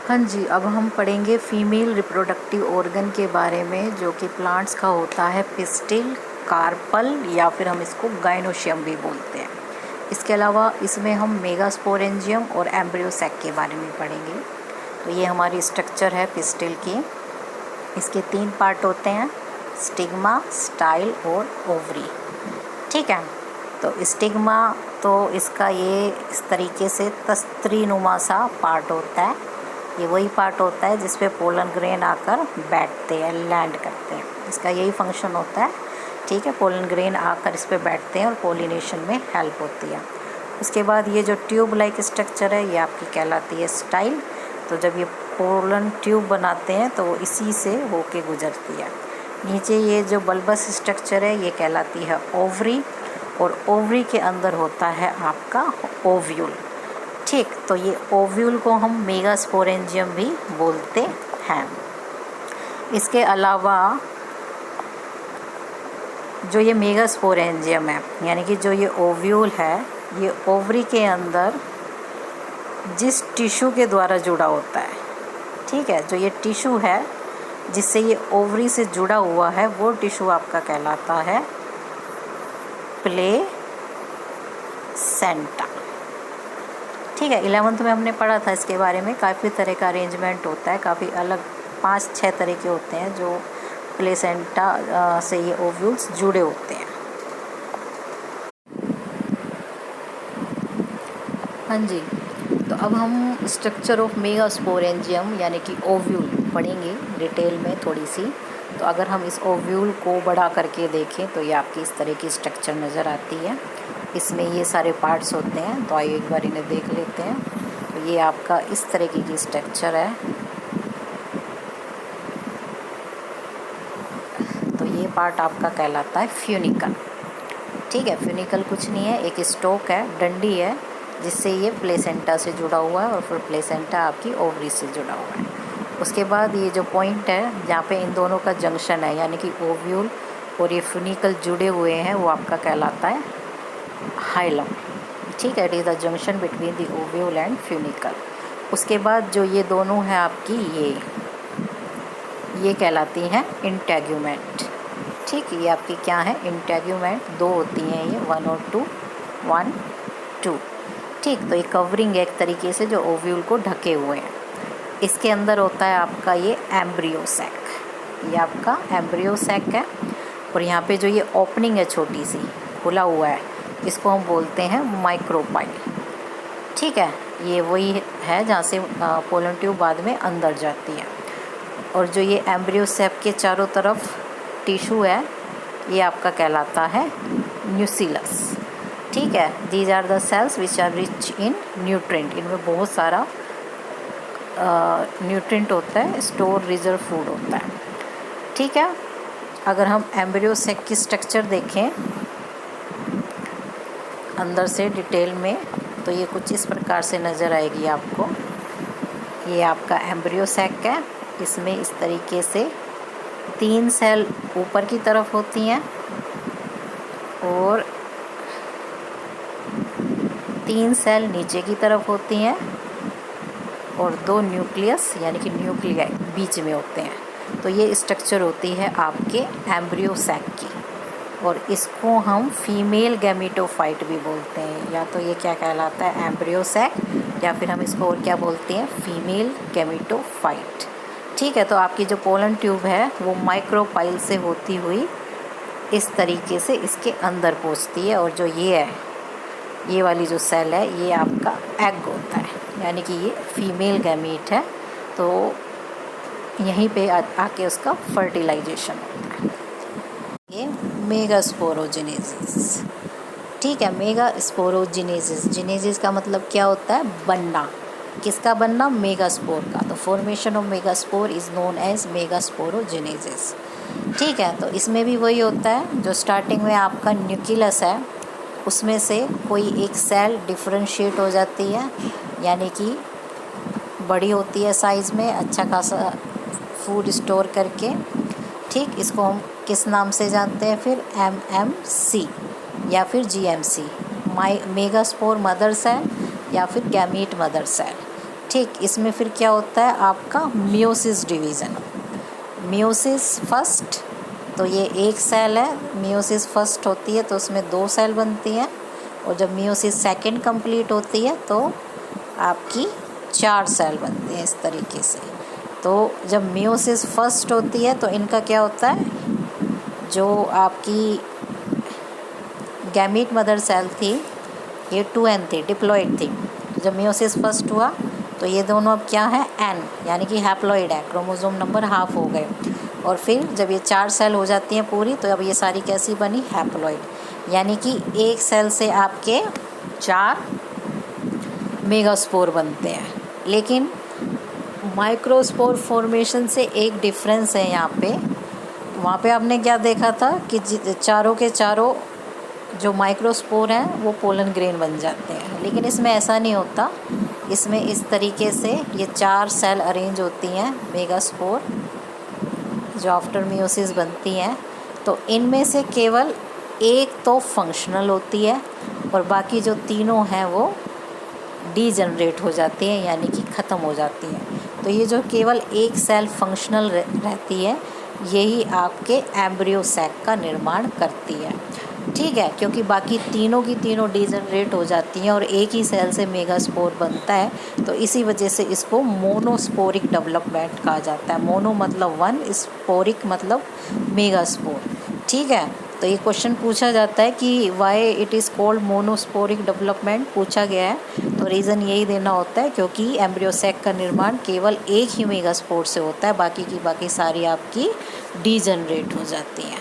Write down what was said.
हाँ जी, अब हम पढ़ेंगे फीमेल रिप्रोडक्टिव ऑर्गन के बारे में, जो कि प्लांट्स का होता है पिस्टिल, कार्पल या फिर हम इसको गाइनोशियम भी बोलते हैं। इसके अलावा इसमें हम मेगास्पोरेंजियम और एम्ब्रियोसैक के बारे में पढ़ेंगे। तो ये हमारी स्ट्रक्चर है पिस्टिल की। इसके 3 पार्ट होते हैं, स्टिग्मा, स्टाइल और ओवरी। ठीक है, तो स्टिग्मा तो इसका ये इस तरीके से तस्त्रीनुमा सा पार्ट होता है। ये वही पार्ट होता है जिस पे पोलन ग्रेन आकर बैठते हैं, लैंड करते हैं। इसका यही फंक्शन होता है। ठीक है, पोलन ग्रेन आकर इस पे बैठते हैं और पोलिनेशन में हेल्प होती है। उसके बाद ये जो ट्यूब लाइक स्ट्रक्चर है ये आपकी कहलाती है स्टाइल। तो जब ये पोलन ट्यूब बनाते हैं तो वो इसी से होके गुजरती है। नीचे ये जो बल्बस स्ट्रक्चर है ये कहलाती है ओवरी, और ओवरी के अंदर होता है आपका ओव्यूल। ठीक, तो ये ओव्यूल को हम मेगास्पोरेंजियम भी बोलते हैं। इसके अलावा जो ये मेगास्पोरेंजियम है, यानी कि जो ये ओव्यूल है, ये ओवरी के अंदर जिस टिश्यू के द्वारा जुड़ा होता है, ठीक है, जो ये टिश्यू है जिससे ये ओवरी से जुड़ा हुआ है, वो टिश्यू आपका कहलाता है प्लेसेंटा। ठीक है, 11th में हमने पढ़ा था इसके बारे में। काफ़ी तरह का अरेंजमेंट होता है, काफ़ी अलग 5-6 तरह के होते हैं जो प्लेसेंटा से ये ओव्यूल्स जुड़े होते हैं। हाँ जी, तो अब हम स्ट्रक्चर ऑफ मेगास्पोरेंजियम यानी कि ओव्यूल पढ़ेंगे डिटेल में थोड़ी सी। तो अगर हम इस ओव्यूल को बढ़ा करके देखें तो ये आपकी इस तरह की स्ट्रक्चर नज़र आती है। इसमें ये सारे पार्ट्स होते हैं, तो आइए एक बार इन्हें देख लेते हैं। तो ये आपका इस तरीके की स्ट्रक्चर है। तो ये पार्ट आपका कहलाता है फ्यूनिकल। ठीक है, फ्यूनिकल कुछ नहीं है, एक स्टोक है, डंडी है, जिससे ये प्लेसेंटा से जुड़ा हुआ है और फिर प्लेसेंटा आपकी ओवरी से जुड़ा हुआ है। उसके बाद ये जो पॉइंट है जहाँ पे इन दोनों का जंक्शन है, यानी कि ओव्यूल और ये फ्यूनिकल जुड़े हुए हैं, वो आपका कहलाता है हाइलम। ठीक है, it is the junction between the ovule and funicle. उसके बाद जो ये दोनों हैं आपकी ये कहलाती हैं इंटेग्यूमेंट। ठीक, ये आपकी क्या है, इंटेग्यूमेंट। 2 होती हैं ये, 1 और 2, 1, 2। ठीक, तो ये कवरिंग एक तरीके से जो ओव्यूल को ढके हुए हैं। इसके अंदर होता है आपका ये एम्ब्रियोसैक। ये आपका एम्ब्रियोसैक है, और यहाँ पे जो ये ओपनिंग है छोटी सी, खुला हुआ है, इसको हम बोलते हैं माइक्रोपाइल। ठीक है, ये वही है जहाँ से पोलन ट्यूब बाद में अंदर जाती है। और जो ये एम्ब्रियोसैक के चारों तरफ टिश्यू है, ये आपका कहलाता है न्यूसिलस। ठीक है, these are the cells which are rich in nutrient. इनमें बहुत सारा न्यूट्रेंट होता है, स्टोर रिजर्व फूड होता है। ठीक है, अगर हम एम्ब्रियोसैक की स्ट्रक्चर देखें अंदर से डिटेल में, तो ये कुछ इस प्रकार से नज़र आएगी आपको। ये आपका एम्ब्रियोसैक है। इसमें इस तरीके से 3 सेल ऊपर की तरफ होती हैं और 3 सेल नीचे की तरफ होती हैं, और 2 न्यूक्लियस यानी कि न्यूक्लियाई बीच में होते हैं। तो ये स्ट्रक्चर होती है आपके एम्ब्रियोसैक की, और इसको हम फीमेल गैमेटोफाइट भी बोलते हैं। या तो ये क्या कहलाता है, एम्ब्रियोसैक, या फिर हम इसको और क्या बोलते हैं, फीमेल गैमेटोफाइट। ठीक है, तो आपकी जो पोलन ट्यूब है वो माइक्रोपाइल से होती हुई इस तरीके से इसके अंदर पहुंचती है, और जो ये है, ये वाली जो सेल है, ये आपका एग होता है, यानी कि ये फीमेल गैमीट है। तो यहीं पे आके उसका फर्टिलाइजेशन होता है। ये मेगास्पोरोजेनेसिस। ठीक है, मेगास्पोरोजेनेसिस, जेनेसिस का मतलब क्या होता है, बनना। किसका बनना, मेगास्पोर का। तो formation of megaspore is known as megasporogenesis. ठीक है, तो इसमें भी वही होता है, जो स्टार्टिंग में आपका न्यूक्लियस है, उसमें से कोई एक सेल डिफरेंशिएट हो जाती है, यानी कि बड़ी होती है साइज़ में, अच्छा खासा फूड स्टोर करके। ठीक, इसको हम किस नाम से जानते हैं फिर, MMC या फिर GMC, मेगास्पोर मदर सेल या फिर गैमीट मदर सेल। ठीक, इसमें फिर क्या होता है आपका मियोसिस डिवीज़न। मियोसिस फर्स्ट, तो ये एक सेल है, मियोसिस फर्स्ट होती है तो उसमें 2 सेल बनती हैं, और जब मियोसिस सेकंड कंप्लीट होती है तो आपकी 4 सेल बनते हैं इस तरीके से। तो जब मियोसिस फर्स्ट होती है तो इनका क्या होता है, जो आपकी गैमीट मदर सेल थी ये 2n थी, डिप्लॉइड थी। तो जब मियोसिस फर्स्ट हुआ तो ये दोनों अब क्या है, n, यानी कि हैप्लॉइड है, क्रोमोसोम नंबर हाफ हो गए। और फिर जब ये 4 सेल हो जाती हैं पूरी तो अब ये सारी कैसी बनी, हैप्लॉइड, यानी कि एक सेल से आपके 4 मेगास्पोर बनते हैं। लेकिन माइक्रोस्पोर फॉर्मेशन से एक डिफरेंस है यहाँ पे। वहाँ पे आपने क्या देखा था कि चारों के चारों जो माइक्रोस्पोर हैं वो पोलन ग्रेन बन जाते हैं, लेकिन इसमें ऐसा नहीं होता। इसमें इस तरीके से ये 4 सेल अरेंज होती हैं मेगास्पोर जो आफ्टर मियोसिस बनती हैं। तो इनमें से केवल एक तो फंक्शनल होती है और बाकी जो तीनों हैं वो डीजनरेट हो जाती हैं, यानी कि ख़त्म हो जाती हैं। तो ये जो केवल एक सेल फंक्शनल रहती है यही आपके एम्ब्रियो सैक का निर्माण करती है, ठीक है, क्योंकि बाकी तीनों की तीनों डीजनरेट हो जाती हैं और एक ही सेल से मेगास्पोर बनता है। तो इसी वजह से इसको मोनोस्पोरिक डेवलपमेंट कहा जाता है। मोनो मतलब 1, स्पोरिक मतलब मेगास्पोर, ठीक है। तो ये क्वेश्चन पूछा जाता है कि why it is called monosporic development, पूछा गया है तो रीज़न यही देना होता है क्योंकि एम्ब्रियो सैक का निर्माण केवल एक ही मेगास्पोर से होता है, बाकी की बाकी सारी आपकी डीजनरेट हो जाती हैं।